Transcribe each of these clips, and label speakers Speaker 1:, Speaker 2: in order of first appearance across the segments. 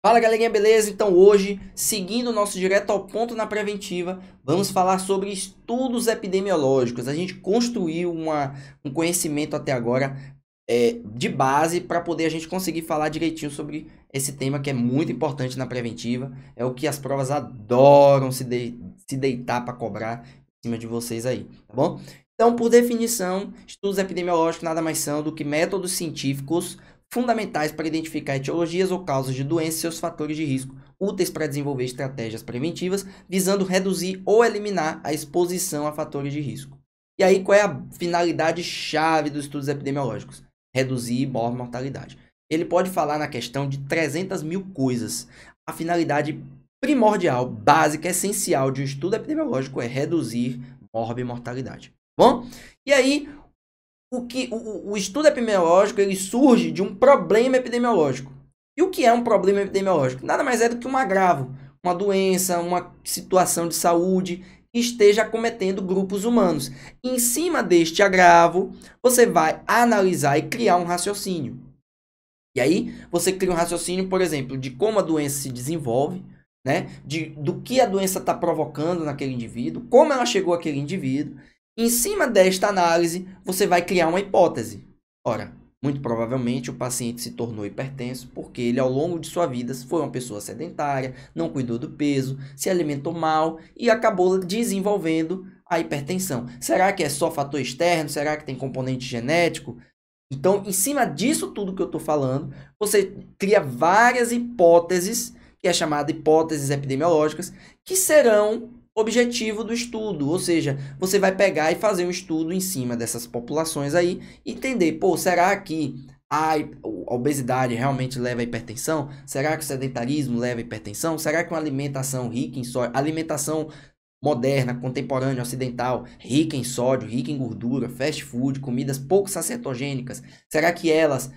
Speaker 1: Fala galerinha, beleza? Então hoje, seguindo o nosso direto ao ponto na preventiva, vamos falar sobre estudos epidemiológicos. A gente construiu um conhecimento até agora de base para poder a gente conseguir falar direitinho sobre esse tema que é muito importante na preventiva. É o que as provas adoram se deitar para cobrar em cima de vocês aí, tá bom? Então, por definição, estudos epidemiológicos nada mais são do que métodos científicos fundamentais para identificar etiologias ou causas de doenças e seus fatores de risco, úteis para desenvolver estratégias preventivas, visando reduzir ou eliminar a exposição a fatores de risco. E aí, qual é a finalidade chave dos estudos epidemiológicos? Reduzir mortalidade. Ele pode falar na questão de 300 mil coisas. A finalidade primordial, básica, essencial de um estudo epidemiológico é reduzir mortalidade. Bom, e aí o estudo epidemiológico ele surge de um problema epidemiológico. E o que é um problema epidemiológico? Nada mais é do que um agravo, uma doença, uma situação de saúde que esteja acometendo grupos humanos. E em cima deste agravo, você vai analisar e criar um raciocínio. E aí, você cria um raciocínio, por exemplo, de como a doença se desenvolve, né? Do que a doença está provocando naquele indivíduo, como ela chegou àquele indivíduo. Em cima desta análise, você vai criar uma hipótese. Ora, muito provavelmente o paciente se tornou hipertenso porque ele, ao longo de sua vida, foi uma pessoa sedentária, não cuidou do peso, se alimentou mal e acabou desenvolvendo a hipertensão. Será que é só fator externo? Será que tem componente genético? Então, em cima disso tudo que eu estou falando, você cria várias hipóteses, que é chamada hipóteses epidemiológicas, que serão objetivo do estudo, ou seja, você vai pegar e fazer um estudo em cima dessas populações aí e entender, pô, será que a obesidade realmente leva à hipertensão? Será que o sedentarismo leva à hipertensão? Será que uma alimentação rica em sódio, alimentação moderna, contemporânea, ocidental, rica em sódio, rica em gordura, fast food, comidas pouco sacetogênicas, será que elas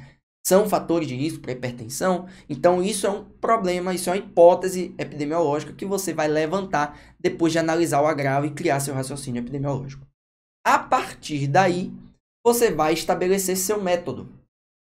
Speaker 1: são fatores de risco para hipertensão? Então, isso é um problema, isso é uma hipótese epidemiológica que você vai levantar depois de analisar o agravo e criar seu raciocínio epidemiológico. A partir daí, você vai estabelecer seu método.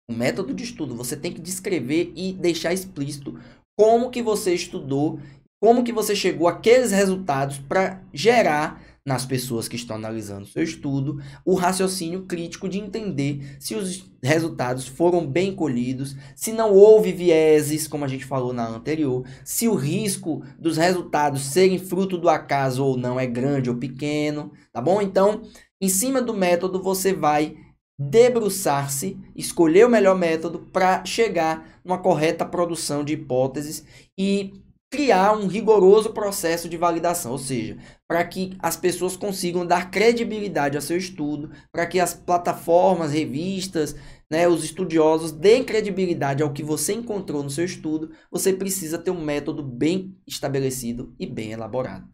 Speaker 1: O método de estudo, você tem que descrever e deixar explícito como que você estudou, como que você chegou àqueles resultados para gerar nas pessoas que estão analisando o seu estudo, o raciocínio crítico de entender se os resultados foram bem colhidos, se não houve vieses, como a gente falou na anterior, se o risco dos resultados serem fruto do acaso ou não é grande ou pequeno, tá bom? Então, em cima do método, você vai debruçar-se, escolher o melhor método para chegar numa correta produção de hipóteses e criar um rigoroso processo de validação, ou seja, para que as pessoas consigam dar credibilidade ao seu estudo, para que as plataformas, revistas, né, os estudiosos deem credibilidade ao que você encontrou no seu estudo, você precisa ter um método bem estabelecido e bem elaborado.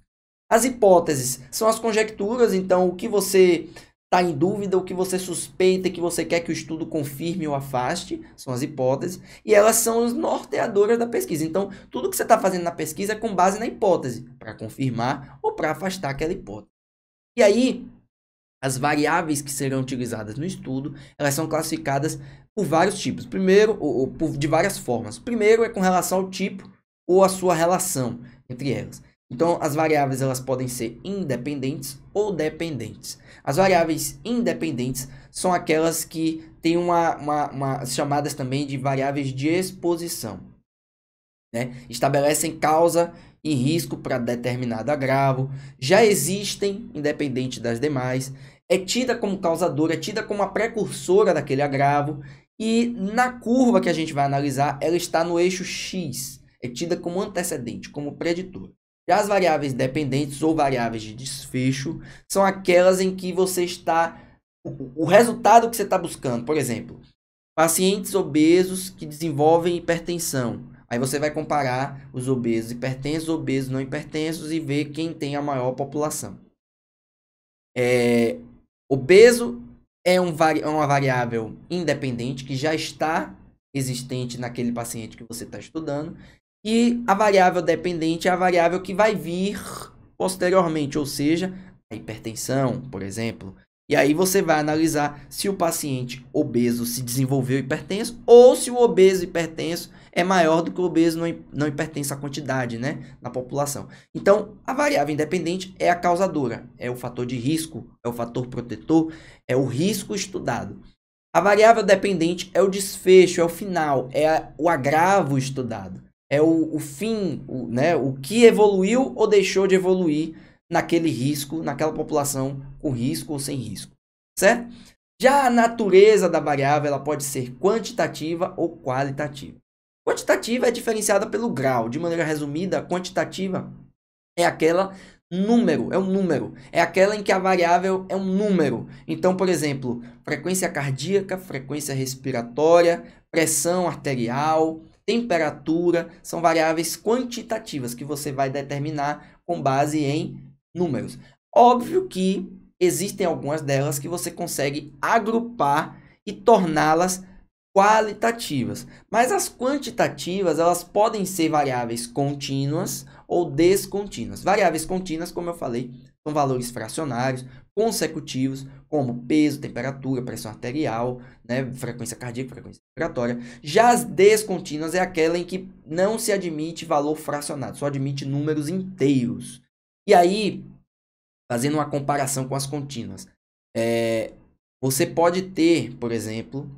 Speaker 1: As hipóteses são as conjecturas, então o que você está em dúvida, o que você suspeita, que você quer que o estudo confirme ou afaste, são as hipóteses, e elas são as norteadoras da pesquisa. Então, tudo que você está fazendo na pesquisa é com base na hipótese, para confirmar ou para afastar aquela hipótese. E aí, as variáveis que serão utilizadas no estudo, elas são classificadas por vários tipos. Primeiro, ou de várias formas. Primeiro é com relação ao tipo ou a sua relação entre elas. Então, as variáveis elas podem ser independentes ou dependentes. As variáveis independentes são aquelas que têm chamadas também de variáveis de exposição, né? Estabelecem causa e risco para determinado agravo, já existem independente das demais, é tida como causadora, é tida como a precursora daquele agravo, e na curva que a gente vai analisar, ela está no eixo X, é tida como antecedente, como preditora. Já as variáveis dependentes ou variáveis de desfecho são aquelas em que você está... O resultado que você está buscando, por exemplo, pacientes obesos que desenvolvem hipertensão. Aí você vai comparar os obesos hipertensos, obesos não hipertensos e ver quem tem a maior população. Obeso é uma variável independente que já está existente naquele paciente que você está estudando. E a variável dependente é a variável que vai vir posteriormente, ou seja, a hipertensão, por exemplo, E aí você vai analisar se o paciente obeso se desenvolveu hipertenso ou se o obeso hipertenso é maior do que o obeso não hipertenso, a quantidade, né, na população. Então, a variável independente é a causadora, é o fator de risco, é o fator protetor, é o risco estudado. A variável dependente é o desfecho, é o final, é o agravo estudado, é o fim, né, o que evoluiu ou deixou de evoluir naquele risco, naquela população com risco ou sem risco, certo? Já a natureza da variável ela pode ser quantitativa ou qualitativa. Quantitativa é diferenciada pelo grau. De maneira resumida, a quantitativa é aquela número, é um número. É aquela em que a variável é um número. Então, por exemplo, frequência cardíaca, frequência respiratória, pressão arterial, temperatura, são variáveis quantitativas que você vai determinar com base em números. Óbvio que existem algumas delas que você consegue agrupar e torná-las qualitativas. Mas as quantitativas, elas podem ser variáveis contínuas ou descontínuas. Variáveis contínuas, como eu falei, são valores fracionários, consecutivos, como peso, temperatura, pressão arterial, né, frequência cardíaca, frequência respiratória. Já as descontínuas é aquela em que não se admite valor fracionado, só admite números inteiros. E aí, fazendo uma comparação com as contínuas, você pode ter, por exemplo,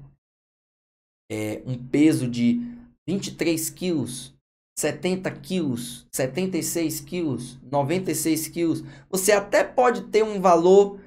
Speaker 1: um peso de 23 quilos, 70 quilos, 76 quilos, 96 quilos. Você até pode ter um valor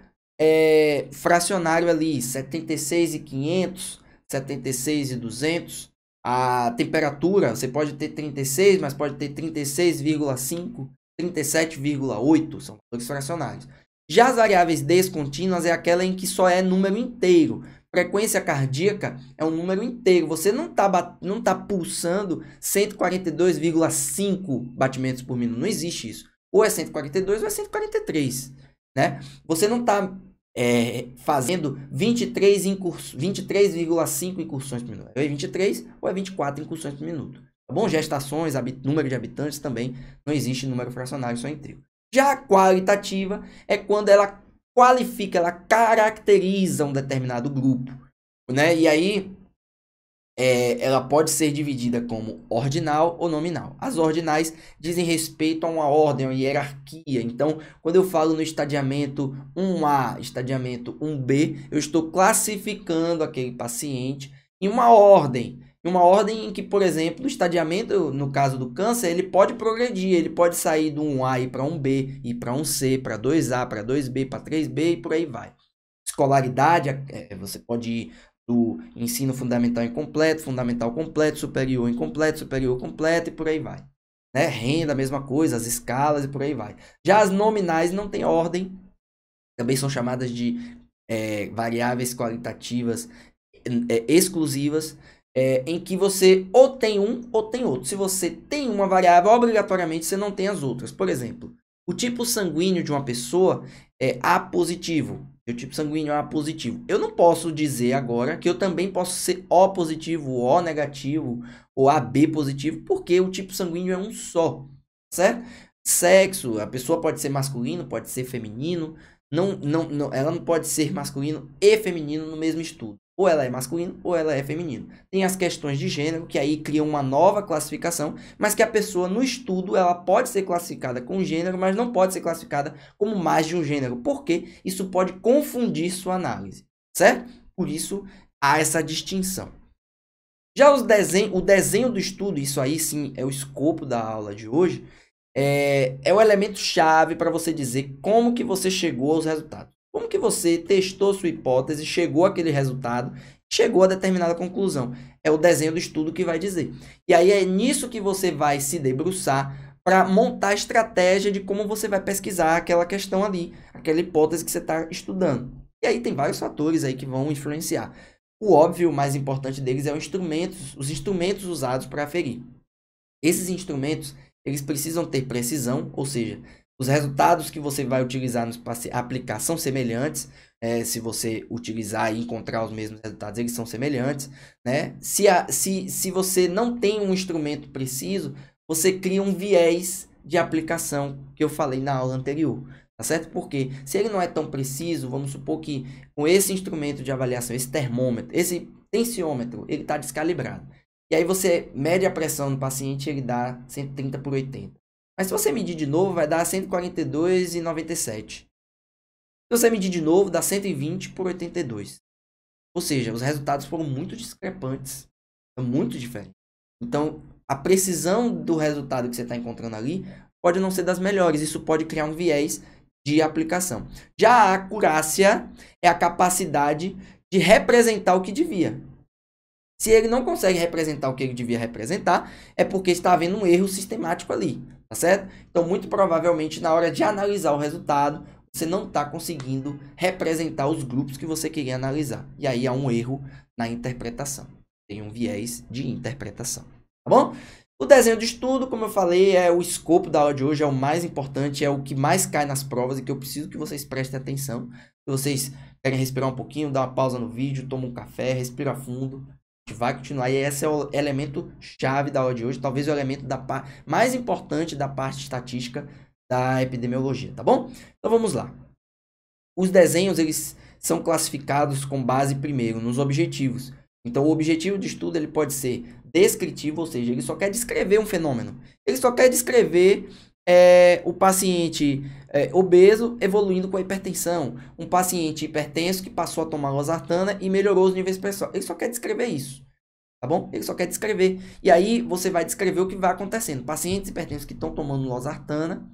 Speaker 1: fracionário ali, 76.500, 76.200. A temperatura, você pode ter 36, mas pode ter 36,5, 37,8, são valores fracionários. Já as variáveis descontínuas é aquela em que só é número inteiro. Frequência cardíaca é um número inteiro. Você não tá pulsando 142,5 batimentos por minuto. Não existe isso. Ou é 142 ou é 143. Né? Você não está fazendo 23,5 incursões por minuto. É 23 ou é 24 incursões por minuto. Tá bom? Gestações, número de habitantes também. Não existe número fracionário, só inteiro. Já a qualitativa é quando ela qualifica, ela caracteriza um determinado grupo, né? E aí, ela pode ser dividida como ordinal ou nominal. As ordinais dizem respeito a uma ordem, a uma hierarquia. Então, quando eu falo no estadiamento 1A, estadiamento 1B, eu estou classificando aquele paciente em uma ordem. Uma ordem em que, por exemplo, o estadiamento, no caso do câncer, ele pode progredir, ele pode sair do 1A e ir para 1B, ir para 1C, para 2A, para 2B, para 3B e por aí vai. Escolaridade, você pode ir do ensino fundamental incompleto, fundamental completo, superior incompleto, superior completo e por aí vai. Né? Renda, a mesma coisa, as escalas e por aí vai. Já as nominais não têm ordem, também são chamadas de variáveis qualitativas exclusivas, em que você ou tem um ou tem outro. Se você tem uma variável, obrigatoriamente você não tem as outras. Por exemplo, o tipo sanguíneo de uma pessoa é A positivo. O tipo sanguíneo é A positivo. Eu não posso dizer agora que eu também posso ser O positivo, O negativo ou AB positivo, porque o tipo sanguíneo é um só, certo? Sexo, a pessoa pode ser masculino, pode ser feminino. Ela não pode ser masculino e feminino no mesmo estudo. Ou ela é masculino ou ela é feminino. Tem as questões de gênero, que aí criam uma nova classificação, mas que a pessoa no estudo ela pode ser classificada com gênero, mas não pode ser classificada como mais de um gênero, porque isso pode confundir sua análise, certo? Por isso há essa distinção. Já o desenho do estudo, isso aí sim é o escopo da aula de hoje, é o elemento chave para você dizer como que você chegou aos resultados. Como que você testou sua hipótese, chegou àquele resultado, chegou a determinada conclusão. É o desenho do estudo que vai dizer. E aí é nisso que você vai se debruçar para montar a estratégia de como você vai pesquisar aquela questão ali, aquela hipótese que você está estudando. E aí tem vários fatores aí que vão influenciar. O óbvio, o mais importante deles é os instrumentos usados para aferir. Esses instrumentos, eles precisam ter precisão, ou seja, os resultados que você vai utilizar para aplicar são semelhantes. Se você utilizar e encontrar os mesmos resultados, eles são semelhantes. Né? Se você não tem um instrumento preciso, você cria um viés de aplicação que eu falei na aula anterior. Tá tá certo? Porque se ele não é tão preciso, vamos supor que com esse instrumento de avaliação, esse termômetro, esse tensiômetro, ele está descalibrado. E aí você mede a pressão no paciente e ele dá 130 por 80. Mas se você medir de novo, vai dar 142,97. Se você medir de novo, dá 120 por 82. Ou seja, os resultados foram muito discrepantes. São muito diferentes. Então, a precisão do resultado que você está encontrando ali pode não ser das melhores. Isso pode criar um viés de aplicação. Já a acurácia é a capacidade de representar o que devia. Se ele não consegue representar o que ele devia representar, é porque está havendo um erro sistemático ali, tá certo? Então, muito provavelmente, na hora de analisar o resultado, você não está conseguindo representar os grupos que você queria analisar. E aí há um erro na interpretação. Tem um viés de interpretação, tá bom? O desenho de estudo, como eu falei, é o escopo da aula de hoje, é o mais importante, é o que mais cai nas provas e que eu preciso que vocês prestem atenção. Se vocês querem respirar um pouquinho, dá uma pausa no vídeo, toma um café, respira fundo. A gente vai continuar e esse é o elemento chave da aula de hoje, talvez o elemento mais importante da parte estatística da epidemiologia, tá bom? Então vamos lá. Os desenhos, eles são classificados com base primeiro nos objetivos. Então o objetivo de estudo ele pode ser descritivo, ou seja, ele só quer descrever um fenômeno. Ele só quer descrever o paciente obeso evoluindo com a hipertensão, um paciente hipertenso que passou a tomar losartana e melhorou os níveis de pressão. Ele só quer descrever isso, tá bom? Ele só quer descrever. E aí você vai descrever o que vai acontecendo. Pacientes hipertensos que estão tomando losartana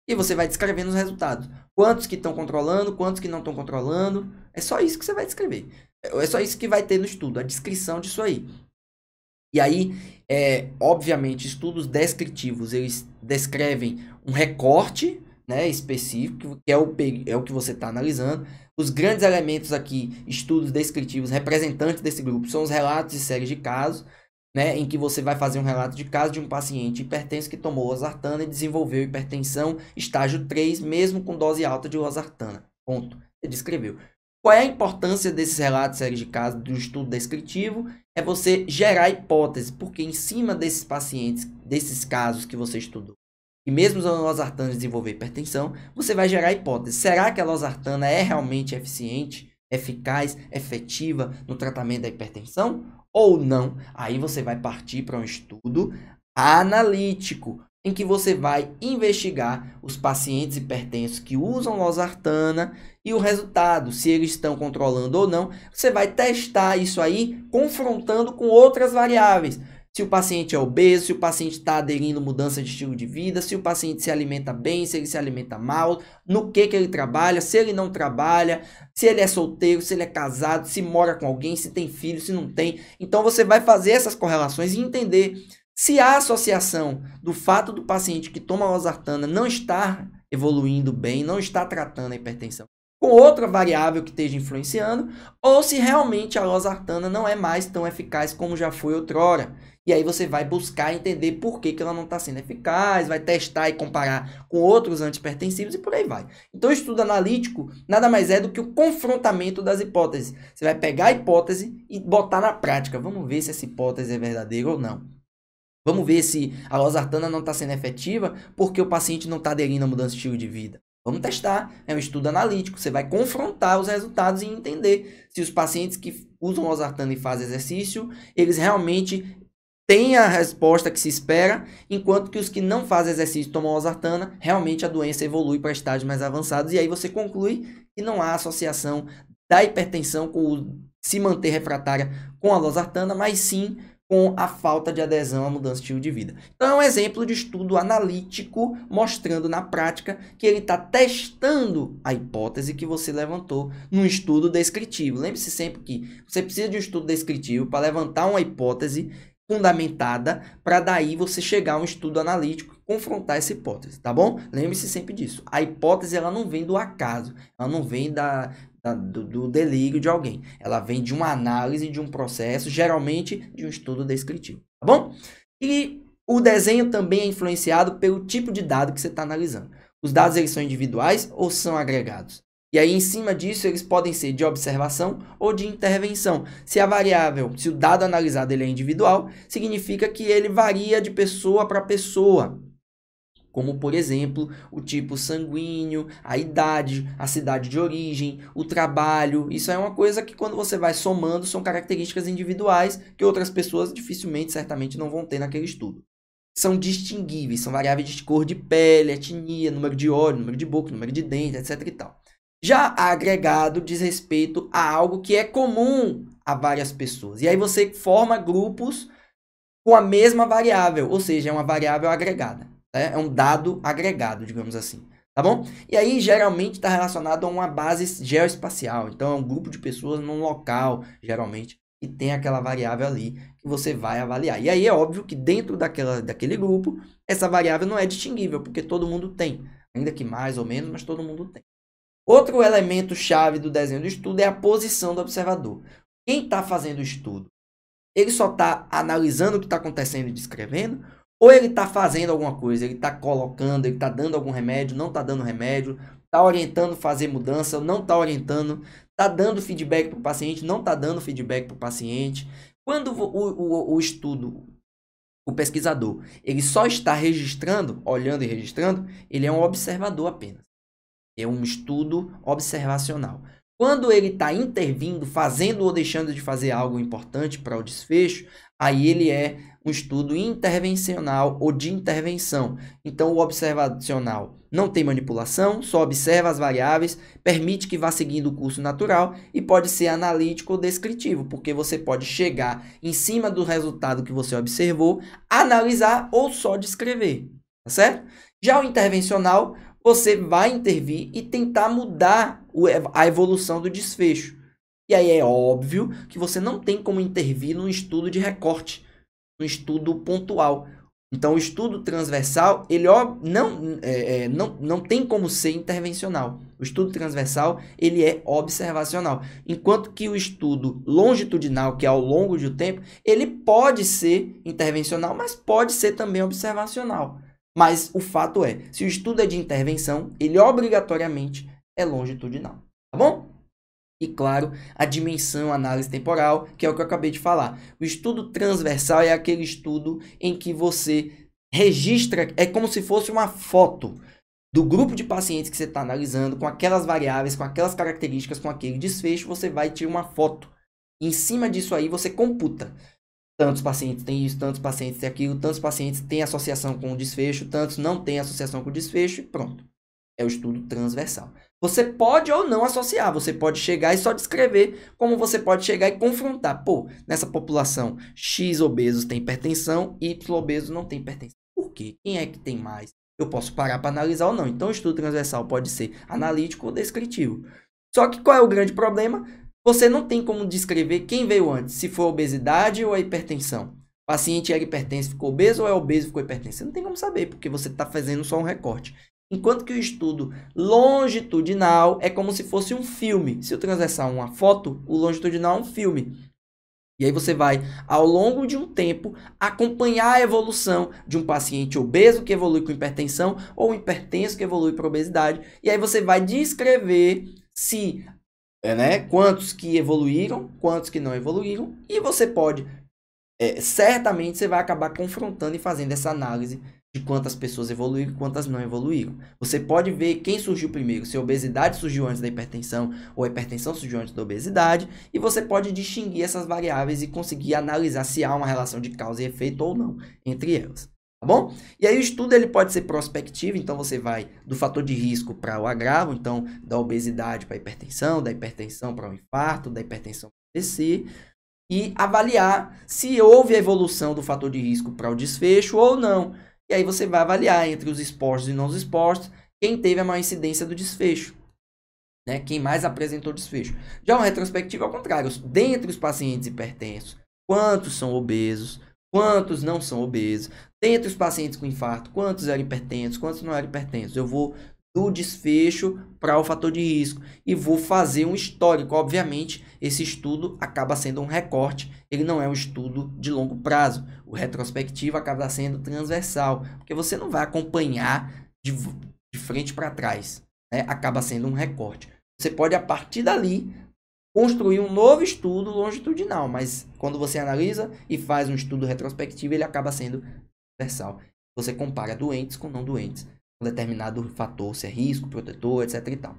Speaker 1: e você vai descrevendo os resultados. Quantos que estão controlando, quantos que não estão controlando. É só isso que você vai descrever. É só isso que vai ter no estudo, a descrição disso aí. E aí, obviamente, estudos descritivos, eles descrevem um recorte, né, específico, que é o que você está analisando. Os grandes elementos aqui, estudos descritivos, representantes desse grupo, são os relatos e séries de casos, né, em que você vai fazer um relato de caso de um paciente hipertenso que tomou losartana e desenvolveu hipertensão estágio 3, mesmo com dose alta de losartana. Ponto. Você descreveu. Qual é a importância desses relatos e séries de casos do estudo descritivo? É você gerar hipótese, porque em cima desses pacientes, desses casos que você estudou, e mesmo usando a losartana desenvolver hipertensão, você vai gerar hipótese. Será que a losartana é realmente eficiente, eficaz, efetiva no tratamento da hipertensão? Ou não? Aí você vai partir para um estudo analítico, em que você vai investigar os pacientes hipertensos que usam losartana e o resultado, se eles estão controlando ou não. Você vai testar isso aí confrontando com outras variáveis. Se o paciente é obeso, se o paciente está aderindo mudança de estilo de vida, se o paciente se alimenta bem, se ele se alimenta mal, no que ele trabalha, se ele não trabalha, se ele é solteiro, se ele é casado, se mora com alguém, se tem filho, se não tem. Então você vai fazer essas correlações e entender se há associação do fato do paciente que toma losartana não estar evoluindo bem, não está tratando a hipertensão com outra variável que esteja influenciando, ou se realmente a losartana não é mais tão eficaz como já foi outrora. E aí você vai buscar entender por que ela não está sendo eficaz, vai testar e comparar com outros antihipertensivos e por aí vai. Então o estudo analítico nada mais é do que o confrontamento das hipóteses. Você vai pegar a hipótese e botar na prática. Vamos ver se essa hipótese é verdadeira ou não. Vamos ver se a losartana não está sendo efetiva porque o paciente não está aderindo à mudança de estilo de vida. Vamos testar, é um estudo analítico, você vai confrontar os resultados e entender se os pacientes que usam losartana e fazem exercício, eles realmente têm a resposta que se espera, enquanto que os que não fazem exercício e tomam losartana, realmente a doença evolui para estágios mais avançados, e aí você conclui que não há associação da hipertensão com se manter refratária com a losartana, mas sim com a falta de adesão à mudança de estilo de vida. Então é um exemplo de estudo analítico mostrando na prática que ele está testando a hipótese que você levantou num estudo descritivo. Lembre-se sempre que você precisa de um estudo descritivo para levantar uma hipótese fundamentada, para daí você chegar a um estudo analítico e confrontar essa hipótese, tá bom? Lembre-se sempre disso. A hipótese ela não vem do acaso, ela não vem do delírio de alguém. Ela vem de uma análise, de um processo, geralmente de um estudo descritivo, tá bom? E o desenho também é influenciado pelo tipo de dado que você está analisando. Os dados eles são individuais ou são agregados? E aí, em cima disso, eles podem ser de observação ou de intervenção. Se a variável, se o dado analisado ele é individual, significa que ele varia de pessoa para pessoa. como, por exemplo, o tipo sanguíneo, a idade, a cidade de origem, o trabalho. Isso é uma coisa que, quando você vai somando, são características individuais que outras pessoas dificilmente, certamente, não vão ter naquele estudo. São distinguíveis, são variáveis de cor de pele, etnia, número de olho, número de boca, número de dente, etc. e tal. Já agregado diz respeito a algo que é comum a várias pessoas. E aí você forma grupos com a mesma variável, ou seja, é uma variável agregada. É um dado agregado, digamos assim. Tá bom? E aí, geralmente, está relacionado a uma base geoespacial. Então, é um grupo de pessoas num local, geralmente, e tem aquela variável ali que você vai avaliar. E aí, é óbvio que dentro daquele grupo, essa variável não é distinguível, porque todo mundo tem. Ainda que mais ou menos, mas todo mundo tem. Outro elemento chave do desenho do estudo é a posição do observador. Quem está fazendo o estudo, ele só está analisando o que está acontecendo e descrevendo? Ou ele está fazendo alguma coisa? Ele está colocando, ele está dando algum remédio, não está dando remédio, está orientando a fazer mudança, não está orientando, está dando feedback para o paciente, não está dando feedback para o paciente. Quando o estudo, o pesquisador, ele só está registrando, olhando e registrando, ele é um observador apenas. É um estudo observacional. Quando ele está intervindo, fazendo ou deixando de fazer algo importante para o desfecho, aí ele é um estudo intervencional ou de intervenção. Então, o observacional não tem manipulação, só observa as variáveis, permite que vá seguindo o curso natural e pode ser analítico ou descritivo, porque você pode chegar em cima do resultado que você observou, analisar ou só descrever, tá certo? Já o intervencional, você vai intervir e tentar mudar a evolução do desfecho. E aí é óbvio que você não tem como intervir num estudo de recorte, num estudo pontual. Então, o estudo transversal, ele não tem como ser intervencional. O estudo transversal, ele é observacional. Enquanto que o estudo longitudinal, que é ao longo do tempo, ele pode ser intervencional, mas pode ser também observacional. Mas o fato é, se o estudo é de intervenção, ele obrigatoriamente é longitudinal, tá bom? E claro, a dimensão, análise temporal, que é o que eu acabei de falar. O estudo transversal é aquele estudo em que você registra, é como se fosse uma foto do grupo de pacientes que você está analisando, com aquelas variáveis, com aquelas características, com aquele desfecho, você vai tirar uma foto. E em cima disso aí, você computa. Tantos pacientes têm isso, tantos pacientes têm aquilo, tantos pacientes têm associação com o desfecho, tantos não têm associação com o desfecho e pronto. É o estudo transversal. Você pode ou não associar, você pode chegar e só descrever, como você pode chegar e confrontar. Pô, nessa população, X obesos tem hipertensão, Y obesos não tem hipertensão. Por quê? Quem é que tem mais? Eu posso parar para analisar ou não. Então, o estudo transversal pode ser analítico ou descritivo. Só que qual é o grande problema? Você não tem como descrever quem veio antes, se foi a obesidade ou a hipertensão. O paciente era hipertenso e ficou obeso ou é obeso e ficou hipertenso? Você não tem como saber, porque você está fazendo só um recorte. Enquanto que o estudo longitudinal é como se fosse um filme. Se eu transversal uma foto, o longitudinal é um filme. E aí você vai, ao longo de um tempo, acompanhar a evolução de um paciente obeso que evolui com hipertensão ou um hipertenso que evolui para obesidade. E aí você vai descrever se... quantos que evoluíram, quantos que não evoluíram, e você pode, certamente você vai acabar confrontando e fazendo essa análise de quantas pessoas evoluíram e quantas não evoluíram. Você pode ver quem surgiu primeiro, se a obesidade surgiu antes da hipertensão ou a hipertensão surgiu antes da obesidade, e você pode distinguir essas variáveis e conseguir analisar se há uma relação de causa e efeito ou não entre elas. Tá bom? E aí o estudo ele pode ser prospectivo, então você vai do fator de risco para o agravo, então da obesidade para a hipertensão, da hipertensão para o infarto, da hipertensão para o AVC, e avaliar se houve a evolução do fator de risco para o desfecho ou não. E aí você vai avaliar entre os expostos e não os expostos quem teve a maior incidência do desfecho, né? Quem mais apresentou desfecho. Já o retrospectivo, ao contrário, dentre os pacientes hipertensos, quantos são obesos, quantos não são obesos, dentre os pacientes com infarto, quantos eram hipertensos, quantos não eram hipertensos. Eu vou do desfecho para o fator de risco e vou fazer um histórico. Obviamente, esse estudo acaba sendo um recorte, ele não é um estudo de longo prazo. O retrospectivo acaba sendo transversal, porque você não vai acompanhar de frente para trás, né? Acaba sendo um recorte. Você pode, a partir dali, construir um novo estudo longitudinal, mas quando você analisa e faz um estudo retrospectivo, ele acaba sendo transversal. Você compara doentes com não doentes, com determinado fator, se é risco, protetor, etc e tal.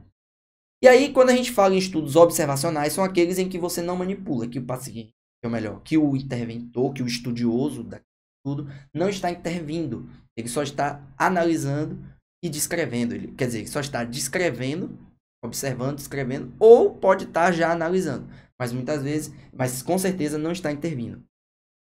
Speaker 1: E aí, quando a gente fala em estudos observacionais, são aqueles em que você não manipula, que o paciente, ou melhor, que o interventor, que o estudioso daquilo tudo, não está intervindo. Ele só está analisando e descrevendo. Ele, quer dizer, ele só está descrevendo, observando, descrevendo, ou pode estar já analisando. Mas muitas vezes, mas com certeza não está intervindo.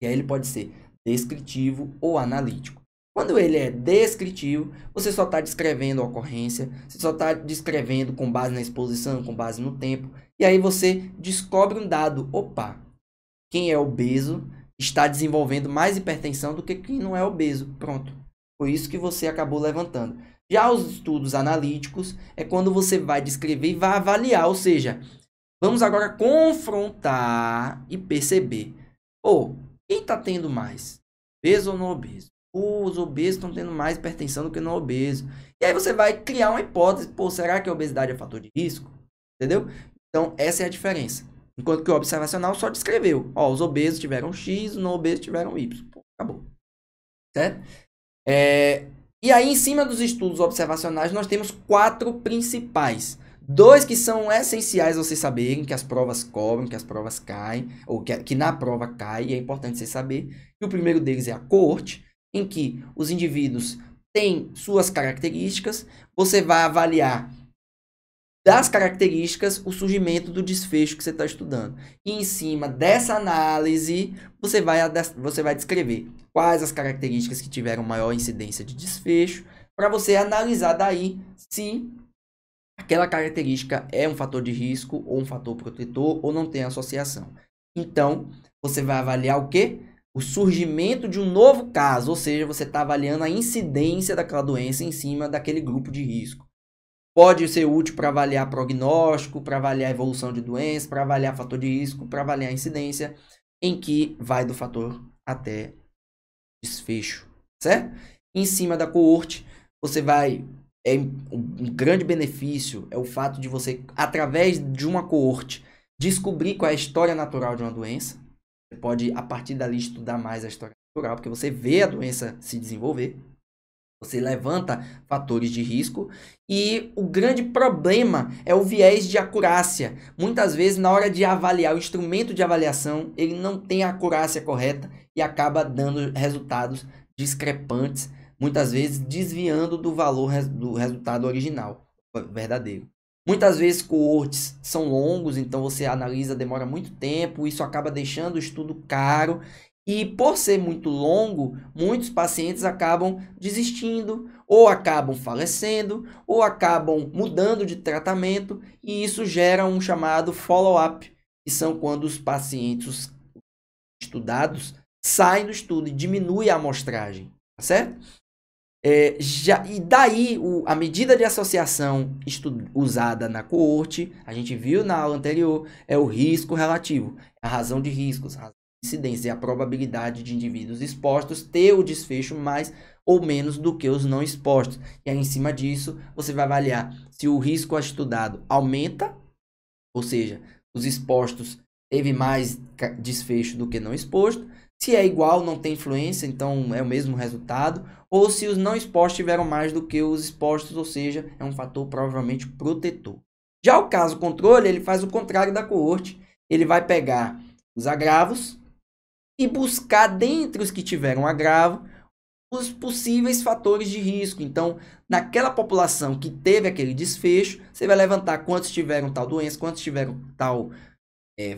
Speaker 1: E aí ele pode ser descritivo ou analítico. Quando ele é descritivo, você só está descrevendo a ocorrência, você só está descrevendo com base na exposição, com base no tempo, e aí você descobre um dado. Opa, quem é obeso está desenvolvendo mais hipertensão do que quem não é obeso. Pronto. Foi isso que você acabou levantando. Já os estudos analíticos é quando você vai descrever e vai avaliar, ou seja, vamos agora confrontar e perceber. Quem está tendo mais? Obeso ou não obeso? Os obesos estão tendo mais hipertensão do que não obeso. E aí você vai criar uma hipótese. Será que a obesidade é fator de risco? Entendeu? Então, essa é a diferença. Enquanto que o observacional só descreveu. Os obesos tiveram X, os não obesos tiveram Y. Acabou. Certo? E aí, em cima dos estudos observacionais, nós temos 4 principais. 2 que são essenciais vocês saberem, que as provas cobram, que as provas caem, ou que na prova cai, e é importante vocês saberem. E o primeiro deles é a coorte, em que os indivíduos têm suas características, você vai avaliar das características o surgimento do desfecho que você está estudando. E em cima dessa análise, você vai descrever quais as características que tiveram maior incidência de desfecho, para você analisar daí se aquela característica é um fator de risco ou um fator protetor ou não tem associação. Então, você vai avaliar o quê? O surgimento de um novo caso, ou seja, você está avaliando a incidência daquela doença em cima daquele grupo de risco. Pode ser útil para avaliar prognóstico, para avaliar a evolução de doença, para avaliar fator de risco, para avaliar a incidência, em que vai do fator até desfecho, certo? Em cima da coorte, você vai... um grande benefício é o fato de você, através de uma coorte, descobrir qual é a história natural de uma doença. Você pode, a partir dali, estudar mais a história natural, porque você vê a doença se desenvolver. Você levanta fatores de risco. E o grande problema é o viés de acurácia. Muitas vezes, na hora de avaliar, o instrumento de avaliação, ele não tem a acurácia correta e acaba dando resultados discrepantes, muitas vezes desviando do valor do resultado original, verdadeiro. Muitas vezes coortes são longos, então você analisa, demora muito tempo, isso acaba deixando o estudo caro. E por ser muito longo, muitos pacientes acabam desistindo, ou acabam falecendo, ou acabam mudando de tratamento, e isso gera um chamado follow-up, que são quando os pacientes estudados saem do estudo e diminui a amostragem, tá certo? E daí, a medida de associação usada na coorte, a gente viu na aula anterior, é o risco relativo, a razão de riscos, a razão de incidência e a probabilidade de indivíduos expostos ter o desfecho mais ou menos do que os não expostos. E aí, em cima disso, você vai avaliar se o risco estudado aumenta, ou seja, os expostos teve mais desfecho do que não exposto. Se é igual, não tem influência, então é o mesmo resultado. Ou se os não expostos tiveram mais do que os expostos, ou seja, é um fator provavelmente protetor. Já o caso controle, ele faz o contrário da coorte. Ele vai pegar os agravos e buscar, dentre os que tiveram agravo, os possíveis fatores de risco. Então, naquela população que teve aquele desfecho, você vai levantar quantos tiveram tal doença, quantos tiveram tal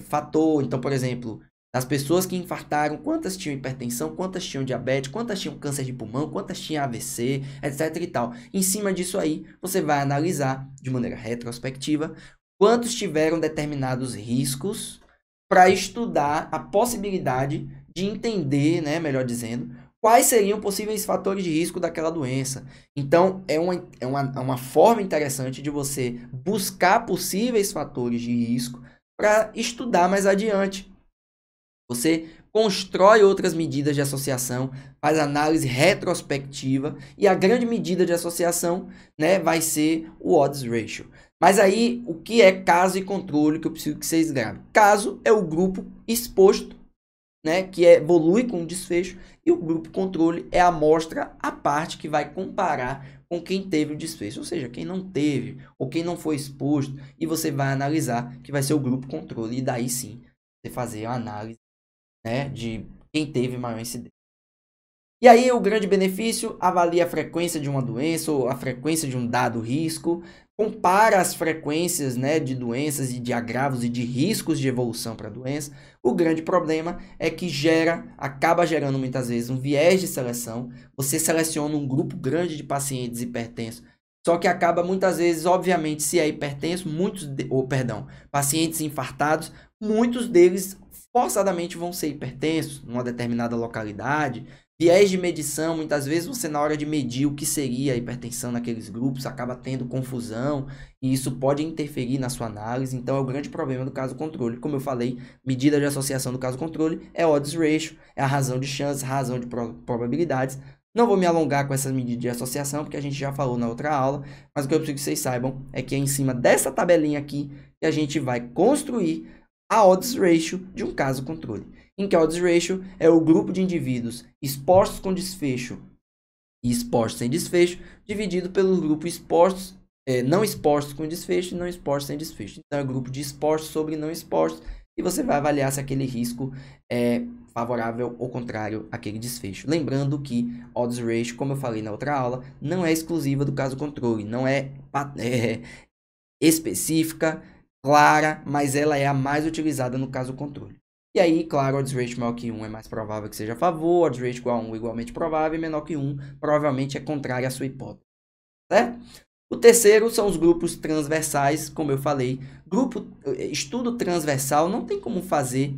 Speaker 1: fator. Então, por exemplo, das pessoas que infartaram, quantas tinham hipertensão, quantas tinham diabetes, quantas tinham câncer de pulmão, quantas tinham AVC, etc e tal. Em cima disso aí, você vai analisar de maneira retrospectiva quantos tiveram determinados riscos para estudar a possibilidade de entender, né, melhor dizendo, quais seriam possíveis fatores de risco daquela doença. Então, é uma forma interessante de você buscar possíveis fatores de risco para estudar mais adiante. Você constrói outras medidas de associação, faz análise retrospectiva e a grande medida de associação, né, vai ser o odds ratio. Mas aí, o que é caso e controle que eu preciso que vocês gravem? Caso é o grupo exposto né, que evolui com o desfecho, e o grupo controle é a amostra à parte que vai comparar com quem teve o desfecho, ou seja, quem não teve ou quem não foi exposto, e você vai analisar, que vai ser o grupo controle, e daí sim você fazer a análise, né, de quem teve maior incidência. E aí o grande benefício, avalia a frequência de uma doença ou a frequência de um dado risco, compara as frequências, né, de doenças e de agravos e de riscos de evolução para a doença. O grande problema é que acaba gerando muitas vezes um viés de seleção. Você seleciona um grupo grande de pacientes hipertensos, só que acaba muitas vezes, obviamente, se é hipertenso, pacientes infartados, muitos deles forçadamente vão ser hipertensos numa determinada localidade. Viés de medição, muitas vezes você na hora de medir o que seria a hipertensão naqueles grupos, acaba tendo confusão e isso pode interferir na sua análise, então é o grande problema do caso controle. Como eu falei, medida de associação do caso controle é odds ratio, é a razão de chances, razão de probabilidades. Não vou me alongar com essas medidas de associação, porque a gente já falou na outra aula, mas o que eu preciso que vocês saibam é que é em cima dessa tabelinha aqui que a gente vai construir a odds ratio de um caso controle. Em que a odds ratio é o grupo de indivíduos expostos com desfecho e expostos sem desfecho, dividido pelo grupo não expostos com desfecho e não expostos sem desfecho. Então, é o grupo de expostos sobre não expostos, e você vai avaliar se aquele risco é favorável ou contrário àquele desfecho. Lembrando que odds ratio, como eu falei na outra aula, não é exclusiva do caso controle, não é específica, clara, mas ela é a mais utilizada no caso controle. E aí, claro, odds ratio maior que 1 é mais provável que seja a favor, odds ratio igual a 1 igualmente provável, e menor que 1 provavelmente é contrário à sua hipótese. Certo? O terceiro são os grupos transversais, como eu falei. Estudo transversal não tem como fazer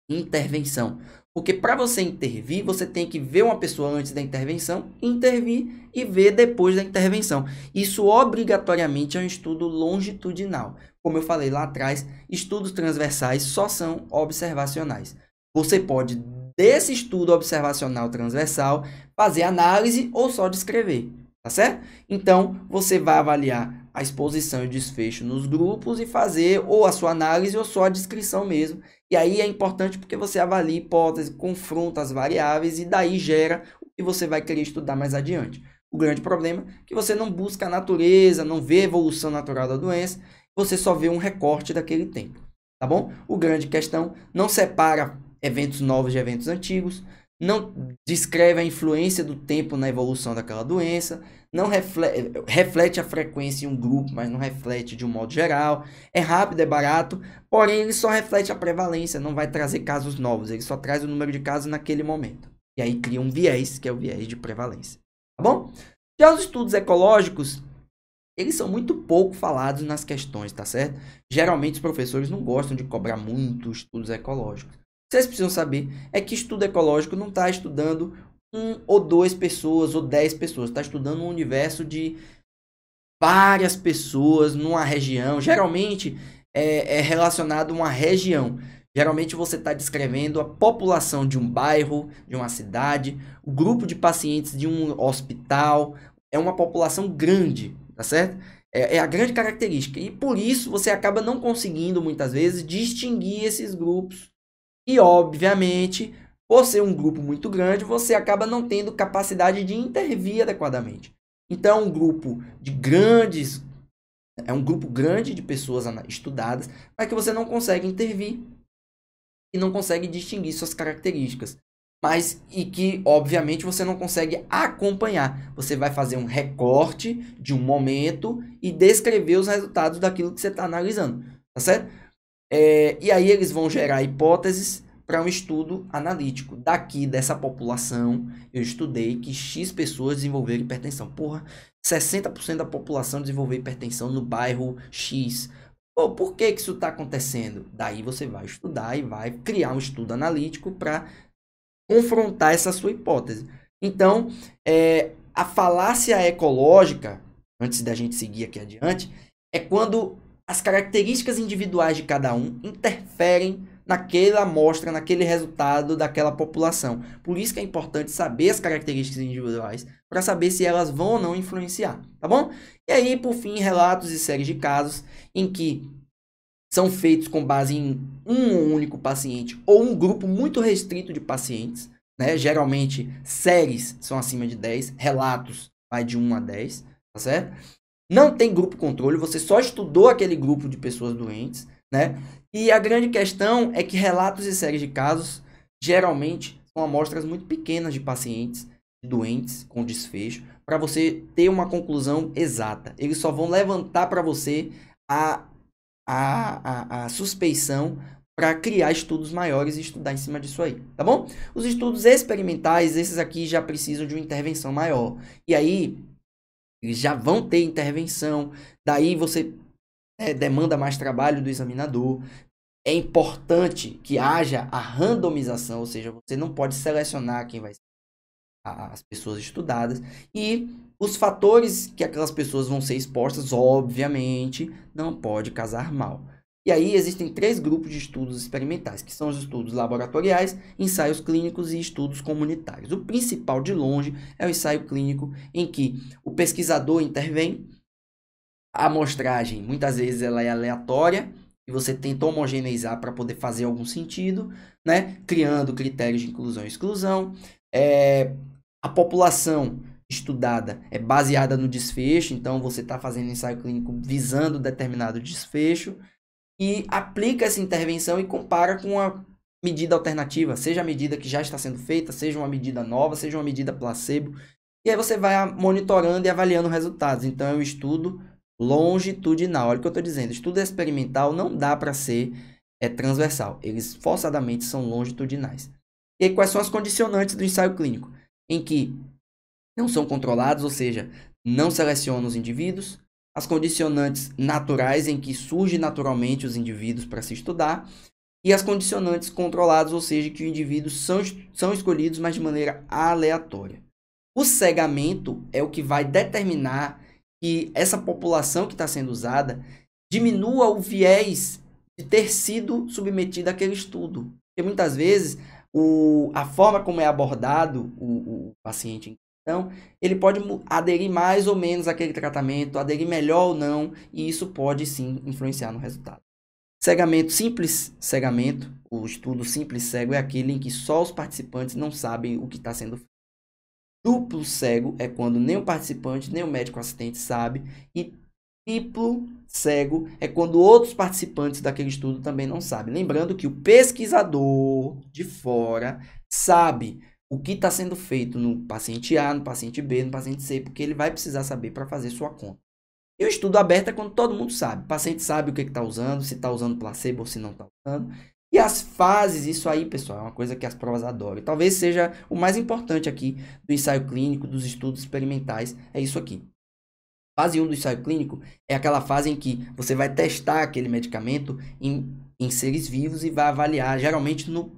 Speaker 1: intervenção. Porque para você intervir, você tem que ver uma pessoa antes da intervenção, intervir e ver depois da intervenção. Isso obrigatoriamente é um estudo longitudinal. Como eu falei lá atrás, estudos transversais só são observacionais. Você pode, desse estudo observacional transversal, fazer análise ou só descrever, tá certo? Então, você vai avaliar a exposição e o desfecho nos grupos e fazer ou a sua análise ou só a descrição mesmo. E aí é importante porque você avalia a hipótese, confronta as variáveis e daí gera o que você vai querer estudar mais adiante. O grande problema é que você não busca a natureza, não vê a evolução natural da doença, você só vê um recorte daquele tempo, tá bom? O grande questão não separa eventos novos de eventos antigos, não descreve a influência do tempo na evolução daquela doença, não reflete a frequência em um grupo, mas não reflete de um modo geral, é rápido, é barato, porém ele só reflete a prevalência, não vai trazer casos novos, ele só traz o número de casos naquele momento. E aí cria um viés, que é o viés de prevalência, tá bom? Já os estudos ecológicos, eles são muito pouco falados nas questões, tá certo? Geralmente os professores não gostam de cobrar muito estudos ecológicos. Vocês precisam saber é que estudo ecológico não está estudando 1 ou 2 pessoas ou 10 pessoas. Está estudando um universo de várias pessoas numa região. Geralmente é relacionado a uma região. Geralmente você está descrevendo a população de um bairro, de uma cidade, o grupo de pacientes de um hospital. É uma população grande, tá certo? É a grande característica. E por isso você acaba não conseguindo muitas vezes distinguir esses grupos. E, obviamente, por ser um grupo muito grande, você acaba não tendo capacidade de intervir adequadamente. Então, é um grupo grande de pessoas estudadas, mas que você não consegue intervir e não consegue distinguir suas características. E que, obviamente, você não consegue acompanhar. Você vai fazer um recorte de um momento e descrever os resultados daquilo que você está analisando, tá certo? E aí eles vão gerar hipóteses para um estudo analítico. Daqui, dessa população, eu estudei que X pessoas desenvolveram hipertensão. Porra, 60% da população desenvolveu hipertensão no bairro X. Pô, por que isso está acontecendo? Daí você vai estudar e vai criar um estudo analítico para confrontar essa sua hipótese. Então, a falácia ecológica, antes da gente seguir aqui adiante, é quando as características individuais de cada um interferem naquela amostra, naquele resultado daquela população. Por isso que é importante saber as características individuais, para saber se elas vão ou não influenciar, tá bom? E aí, por fim, relatos e séries de casos em que são feitos com base em um único paciente ou um grupo muito restrito de pacientes, né? Geralmente, séries são acima de 10, relatos vai de 1 a 10, tá certo? Não tem grupo controle, você só estudou aquele grupo de pessoas doentes, né? E a grande questão é que relatos e séries de casos, geralmente, são amostras muito pequenas de pacientes doentes com desfecho, para você ter uma conclusão exata. Eles só vão levantar para você a suspeição para criar estudos maiores e estudar em cima disso aí, tá bom? Os estudos experimentais, esses aqui já precisam de uma intervenção maior. E aí, eles já vão ter intervenção, daí você demanda mais trabalho do examinador. É importante que haja a randomização, ou seja, você não pode selecionar quem vai ser as pessoas estudadas. E os fatores que aquelas pessoas vão ser expostas, obviamente, não pode casar mal. E aí existem 3 grupos de estudos experimentais, que são os estudos laboratoriais, ensaios clínicos e estudos comunitários. O principal, de longe, é o ensaio clínico, em que o pesquisador intervém, a amostragem, muitas vezes, ela é aleatória, e você tenta homogeneizar para poder fazer algum sentido, né? Criando critérios de inclusão e exclusão. A população estudada é baseada no desfecho, então você está fazendo ensaio clínico visando determinado desfecho, e aplica essa intervenção e compara com a medida alternativa, seja a medida que já está sendo feita, seja uma medida nova, seja uma medida placebo, e aí você vai monitorando e avaliando resultados. Então é um estudo longitudinal. Olha o que eu estou dizendo, estudo experimental não dá para ser transversal, eles forçadamente são longitudinais. E aí, quais são as condicionantes do ensaio clínico? Em que não são controlados, ou seja, não selecionam os indivíduos, as condicionantes naturais, em que surgem naturalmente os indivíduos para se estudar, e as condicionantes controladas, ou seja, que os indivíduos são escolhidos, mas de maneira aleatória. O cegamento é o que vai determinar que essa população que está sendo usada diminua o viés de ter sido submetida àquele estudo. Porque muitas vezes a forma como é abordado o paciente em questão, ele pode aderir mais ou menos àquele tratamento, aderir melhor ou não, e isso pode sim influenciar no resultado. Cegamento, simples cegamento, o estudo simples cego é aquele em que só os participantes não sabem o que está sendo feito. Duplo cego é quando nem o participante, nem o médico assistente sabe, e triplo cego é quando outros participantes daquele estudo também não sabem. Lembrando que o pesquisador de fora sabe o que está sendo feito no paciente A, no paciente B, no paciente C, porque ele vai precisar saber para fazer sua conta. E o estudo aberto é quando todo mundo sabe. O paciente sabe o que está usando, se está usando placebo ou se não está usando. E as fases, isso aí, pessoal, é uma coisa que as provas adoram. Talvez seja o mais importante aqui do ensaio clínico, dos estudos experimentais, é isso aqui. Fase 1 do ensaio clínico é aquela fase em que você vai testar aquele medicamento em seres vivos e vai avaliar, geralmente no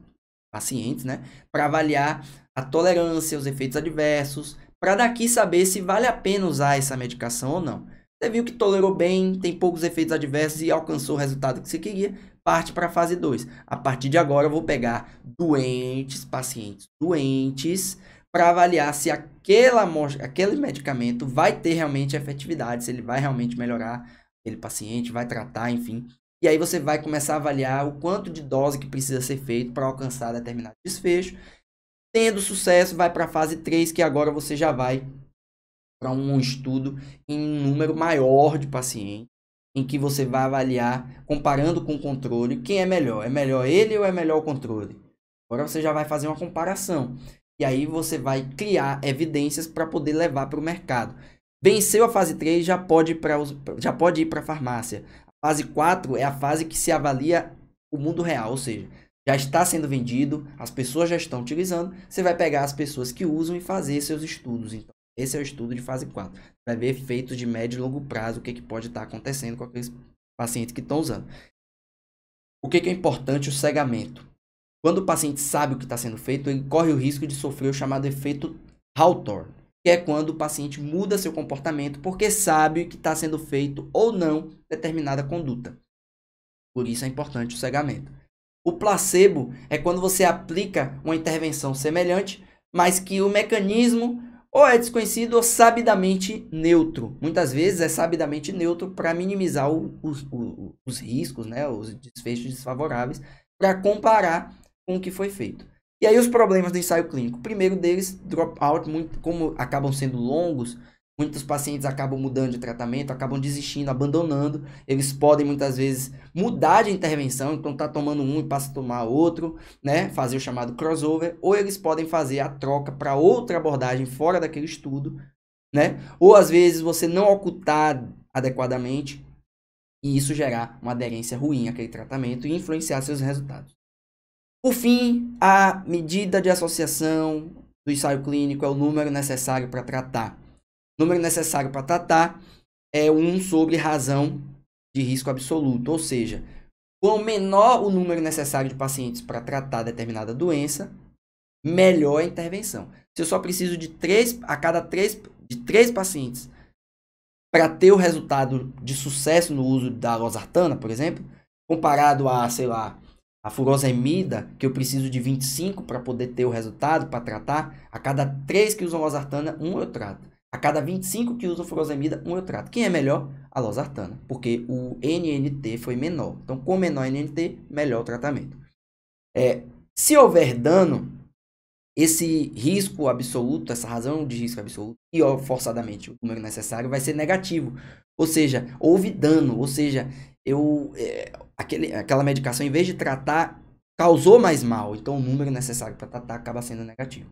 Speaker 1: pacientes, né? Para avaliar a tolerância, os efeitos adversos, para daqui saber se vale a pena usar essa medicação ou não. Você viu que tolerou bem, tem poucos efeitos adversos e alcançou o resultado que você queria, parte para a fase 2. A partir de agora eu vou pegar pacientes doentes, para avaliar se aquele medicamento vai ter realmente efetividade, se ele vai realmente melhorar aquele paciente, vai tratar, enfim. E aí você vai começar a avaliar o quanto de dose que precisa ser feito para alcançar determinado desfecho. Tendo sucesso, vai para a fase 3, que agora você já vai para um estudo em um número maior de pacientes, em que você vai avaliar, comparando com o controle, quem é melhor. É melhor ele ou é melhor o controle? Agora você já vai fazer uma comparação. E aí você vai criar evidências para poder levar para o mercado. Venceu a fase 3, já pode ir para a farmácia. A fase 4 é a fase que se avalia o mundo real, ou seja, já está sendo vendido, as pessoas já estão utilizando, você vai pegar as pessoas que usam e fazer seus estudos. Então, esse é o estudo de fase 4. Vai ver efeitos de médio e longo prazo, o que pode estar acontecendo com aqueles pacientes que estão usando. O que é importante? O cegamento. Quando o paciente sabe o que está sendo feito, ele corre o risco de sofrer o chamado efeito Hawthorne, que é quando o paciente muda seu comportamento porque sabe que está sendo feito ou não determinada conduta. Por isso é importante o cegamento. O placebo é quando você aplica uma intervenção semelhante, mas que o mecanismo Ou é desconhecido ou sabidamente neutro. Muitas vezes é sabidamente neutro para minimizar os riscos, né, os desfechos desfavoráveis, para comparar com o que foi feito. E aí os problemas do ensaio clínico. O primeiro deles, dropout, como acabam sendo longos, muitos pacientes acabam mudando de tratamento, acabam desistindo, abandonando. Eles podem muitas vezes mudar de intervenção, então tá tomando um e passa a tomar outro, né? Fazer o chamado crossover, ou eles podem fazer a troca para outra abordagem fora daquele estudo, né? Ou às vezes você não ocultar adequadamente e isso gerar uma aderência ruim àquele tratamento e influenciar seus resultados. Por fim, a medida de associação do ensaio clínico é o número necessário para tratar. O número necessário para tratar é 1 sobre razão de risco absoluto, ou seja, quanto menor o número necessário de pacientes para tratar determinada doença, melhor a intervenção. Se eu só preciso de 3 pacientes para ter o resultado de sucesso no uso da losartana, por exemplo, comparado a, sei lá, a furosemida, que eu preciso de 25 para poder ter o resultado, para tratar, a cada 3 que usam losartana, 1 eu trato. A cada 25 que usam furosemida, 1 eu trato. Quem é melhor? A losartana, porque o NNT foi menor. Então, com menor NNT, melhor o tratamento. Se houver dano, esse risco absoluto, essa razão de risco absoluto, e forçadamente o número necessário vai ser negativo. Ou seja, houve dano, ou seja, aquela medicação, em vez de tratar, causou mais mal. Então, o número necessário para tratar acaba sendo negativo.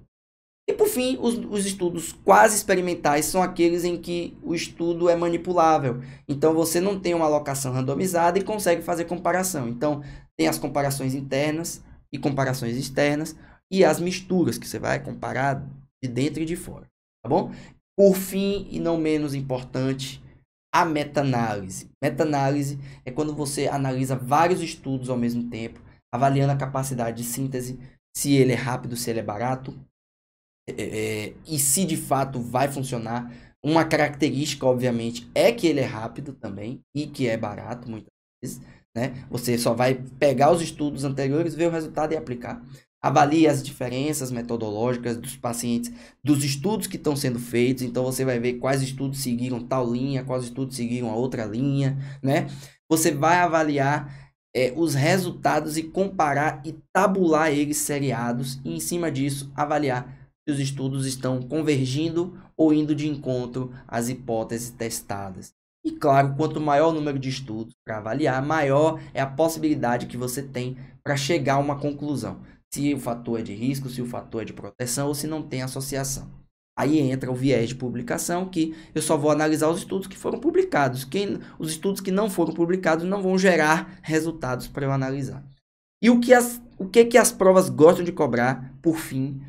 Speaker 1: E, por fim, os estudos quase experimentais são aqueles em que o estudo é manipulável. Então, você não tem uma alocação randomizada e consegue fazer comparação. Então, tem as comparações internas e comparações externas e as misturas, que você vai comparar de dentro e de fora, tá bom? Por fim, e não menos importante, a meta-análise. Meta-análise é quando você analisa vários estudos ao mesmo tempo, avaliando a capacidade de síntese, se ele é rápido, se ele é barato, e se de fato vai funcionar. Uma característica, obviamente, é que ele é rápido também e que é barato, muitas vezes, né? Você só vai pegar os estudos anteriores, ver o resultado e aplicar. Avalie as diferenças metodológicas dos pacientes, dos estudos que estão sendo feitos. Então, você vai ver quais estudos seguiram tal linha, quais estudos seguiram a outra linha, né? Você vai avaliar os resultados e comparar e tabular eles seriados. E, em cima disso, avaliar se os estudos estão convergindo ou indo de encontro às hipóteses testadas. E, claro, quanto maior o número de estudos para avaliar, maior é a possibilidade que você tem para chegar a uma conclusão. Se o fator é de risco, se o fator é de proteção ou se não tem associação. Aí entra o viés de publicação, que eu só vou analisar os estudos que foram publicados. Os estudos que não foram publicados não vão gerar resultados para eu analisar. E o que as provas gostam de cobrar, por fim,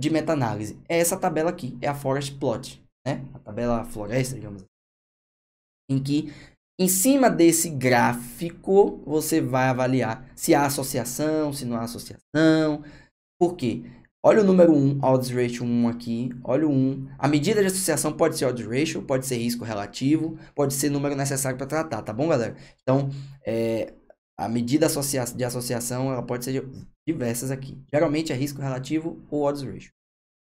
Speaker 1: de meta-análise? É essa tabela aqui, é a Forest Plot, né? A tabela floresta, digamos assim. Em que, em cima desse gráfico, você vai avaliar se há associação, se não há associação. Por quê? Olha o número 1, odds ratio 1 aqui, olha o 1. A medida de associação pode ser odds ratio, pode ser risco relativo, pode ser número necessário para tratar, tá bom, galera? Então, a medida de associação ela pode ser diversas aqui. Geralmente é risco relativo ou odds ratio.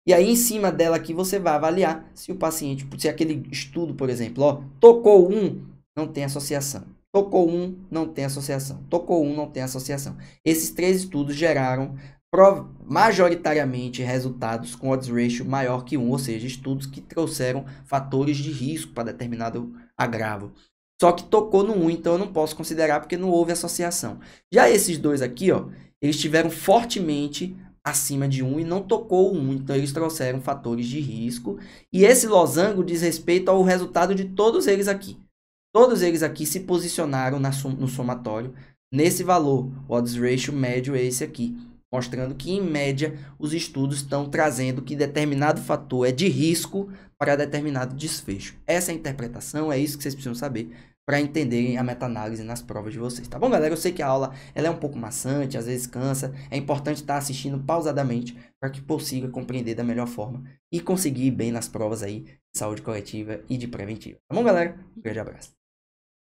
Speaker 1: E aí, em cima dela aqui, você vai avaliar se o paciente, se aquele estudo, por exemplo, ó, tocou um, não tem associação. Tocou um, não tem associação. Tocou um, não tem associação. Esses 3 estudos geraram majoritariamente resultados com odds ratio maior que 1, ou seja, estudos que trouxeram fatores de risco para determinado agravo. Só que tocou no 1, então eu não posso considerar porque não houve associação. Já esses 2 aqui, ó, eles tiveram fortemente acima de 1 e não tocou o 1, então eles trouxeram fatores de risco. E esse losango diz respeito ao resultado de todos eles aqui. Todos eles aqui se posicionaram no somatório nesse valor. O odds ratio médio é esse aqui, mostrando que, em média, os estudos estão trazendo que determinado fator é de risco para determinado desfecho. Essa é a interpretação, é isso que vocês precisam saber para entenderem a meta-análise nas provas de vocês. Tá bom, galera? Eu sei que a aula ela é um pouco maçante, às vezes cansa. É importante estar assistindo pausadamente para que consiga compreender da melhor forma e conseguir ir bem nas provas aí de saúde coletiva e de preventiva. Tá bom, galera? Um grande abraço.